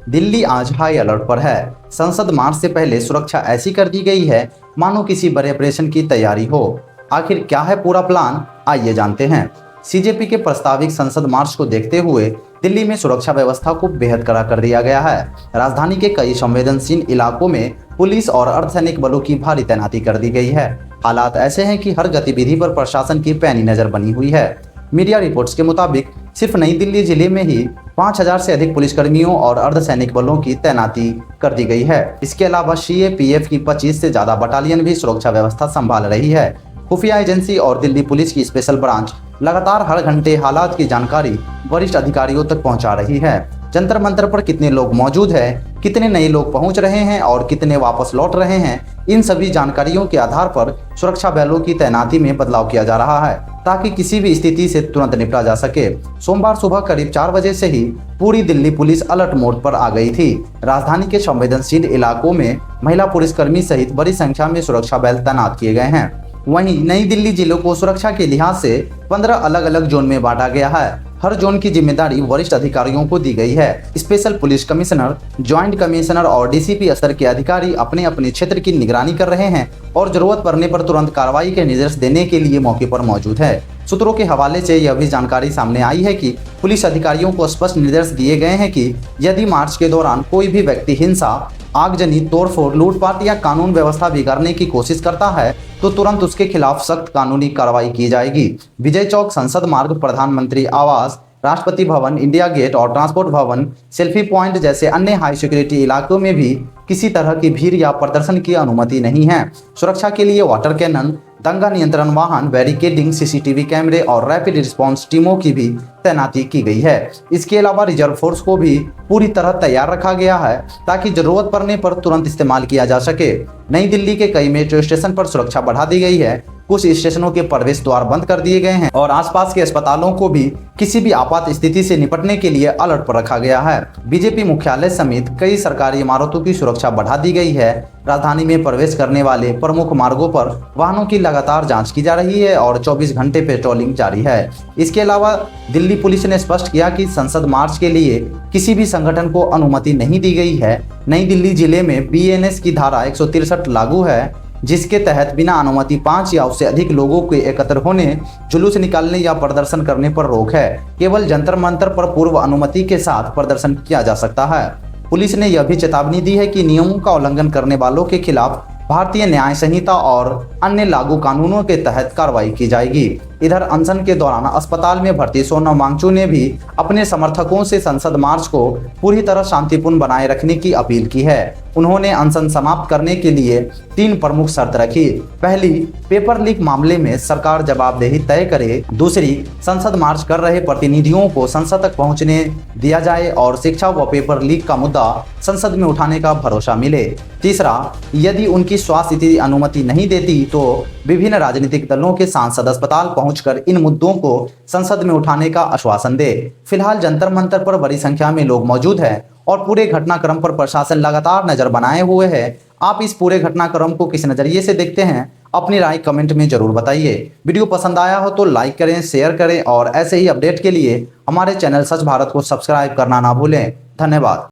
दिल्ली आज high alert पर है। संसद मार्च से पहले सुरक्षा ऐसी कर दी गई है मानो किसी बड़े ऑपरेशन की तैयारी हो। आखिर क्या है पूरा प्लान, आइए जानते हैं। सीजेपी के प्रस्तावित संसद मार्च को देखते हुए दिल्ली में सुरक्षा व्यवस्था को बेहद कड़ा कर दिया गया है। राजधानी के कई संवेदनशील इलाकों में पुलिस और अर्धसैनिक बलों की भारी तैनाती कर दी गई है। हालात ऐसे हैं कि हर गतिविधि पर प्रशासन की पैनी नजर बनी हुई है। मीडिया रिपोर्ट्स के मुताबिक सिर्फ नई दिल्ली जिले में ही 5000 से अधिक पुलिसकर्मियों और अर्धसैनिक बलों की तैनाती कर दी गई है। इसके अलावा सीएपीएफ की 25 से ज्यादा बटालियन भी सुरक्षा व्यवस्था संभाल रही है। खुफिया एजेंसी और दिल्ली पुलिस की स्पेशल ब्रांच लगातार हर घंटे हालात की जानकारी वरिष्ठ अधिकारियों तक पहुंचा रही है। जंतर मंतर पर कितने लोग मौजूद हैं, कितने नए लोग पहुंच रहे हैं और कितने वापस लौट रहे हैं, इन सभी जानकारियों के आधार पर सुरक्षा बलों की तैनाती में बदलाव किया जा रहा है ताकि किसी भी स्थिति से तुरंत निपटा जा सके। सोमवार सुबह करीब 4 बजे से ही पूरी दिल्ली पुलिस अलर्ट मोड पर आ गई थी। राजधानी के संवेदनशील इलाकों में महिला पुलिसकर्मी सहित बड़ी संख्या में सुरक्षा बल तैनात किए गए हैं। वहीं नई दिल्ली जिलों को सुरक्षा के लिहाज से 15 अलग अलग जोन में बांटा गया है। हर जोन की जिम्मेदारी वरिष्ठ अधिकारियों को दी गई है। Special police commissioner, joint commissioner और डीसीपी स्तर के अधिकारी अपने अपने क्षेत्र की निगरानी कर रहे हैं और जरूरत पड़ने पर तुरंत कार्रवाई के निर्देश देने के लिए मौके पर मौजूद है। सूत्रों के हवाले से यह भी जानकारी सामने आई है कि पुलिस अधिकारियों को स्पष्ट निर्देश दिए गए हैं कि यदि मार्च के दौरान कोई भी व्यक्ति हिंसा, आगजनी, तोड़फोड़, लूटपाट या कानून व्यवस्था बिगाड़ने की कोशिश करता है तो तुरंत उसके खिलाफ सख्त कानूनी कार्रवाई की जाएगी। विजय चौक, संसद मार्ग, प्रधानमंत्री आवास, राष्ट्रपति भवन, इंडिया गेट और ट्रांसपोर्ट भवन, सेल्फी पॉइंट जैसे अन्य हाई सिक्योरिटी इलाकों में भी किसी तरह की भीड़ या प्रदर्शन की अनुमति नहीं है। सुरक्षा के लिए वाटर कैनन, दंगा नियंत्रण वाहन, बैरिकेडिंग, सीसीटीवी कैमरे और रैपिड रिस्पांस टीमों की भी तैनाती की गई है। इसके अलावा रिजर्व फोर्स को भी पूरी तरह तैयार रखा गया है ताकि जरूरत पड़ने पर तुरंत इस्तेमाल किया जा सके। नई दिल्ली के कई मेट्रो स्टेशन पर सुरक्षा बढ़ा दी गई है। कुछ स्टेशनों के प्रवेश द्वार बंद कर दिए गए हैं और आसपास के अस्पतालों को भी किसी भी आपात स्थिति से निपटने के लिए अलर्ट पर रखा गया है। बीजेपी मुख्यालय समेत कई सरकारी इमारतों की सुरक्षा बढ़ा दी गई है। राजधानी में प्रवेश करने वाले प्रमुख मार्गों पर वाहनों की लगातार जांच की जा रही है और 24 घंटे पेट्रोलिंग जारी है। इसके अलावा दिल्ली पुलिस ने स्पष्ट किया कि संसद मार्च के लिए किसी भी संगठन को अनुमति नहीं दी गई है। नई दिल्ली जिले में बीएनएस की धारा 163 लागू है, जिसके तहत बिना अनुमति 5 या उससे अधिक लोगों के एकत्र होने, जुलूस निकालने या प्रदर्शन करने पर रोक है। केवल जंतर मंतर पर पूर्व अनुमति के साथ प्रदर्शन किया जा सकता है। पुलिस ने यह भी चेतावनी दी है कि नियमों का उल्लंघन करने वालों के खिलाफ भारतीय न्याय संहिता और अन्य लागू कानूनों के तहत कार्रवाई की जाएगी। इधर अनशन के दौरान अस्पताल में भर्ती सोनम वांगचुक ने भी अपने समर्थकों से संसद मार्च को पूरी तरह शांतिपूर्ण बनाए रखने की अपील की है। उन्होंने अनशन समाप्त करने के लिए 3 प्रमुख शर्त रखी। पहली, पेपर लीक मामले में सरकार जवाबदेही तय करे। दूसरी, संसद मार्च कर रहे प्रतिनिधियों को संसद तक पहुंचने दिया जाए और शिक्षा व पेपर लीक का मुद्दा संसद में उठाने का भरोसा मिले। तीसरा, यदि उनकी स्वास्थ्य स्थिति अनुमति नहीं देती तो विभिन्न राजनीतिक दलों के सांसद अस्पताल पहुंचकर इन मुद्दों को संसद में उठाने का आश्वासन दे। फिलहाल जंतर मंतर पर बड़ी संख्या में लोग मौजूद हैं और पूरे घटनाक्रम पर प्रशासन लगातार नजर बनाए हुए है। आप इस पूरे घटनाक्रम को किस नजरिए से देखते हैं, अपनी राय कमेंट में जरूर बताइए। वीडियो पसंद आया हो तो लाइक करें, शेयर करें और ऐसे ही अपडेट के लिए हमारे चैनल सच भारत को सब्सक्राइब करना ना भूलें। धन्यवाद।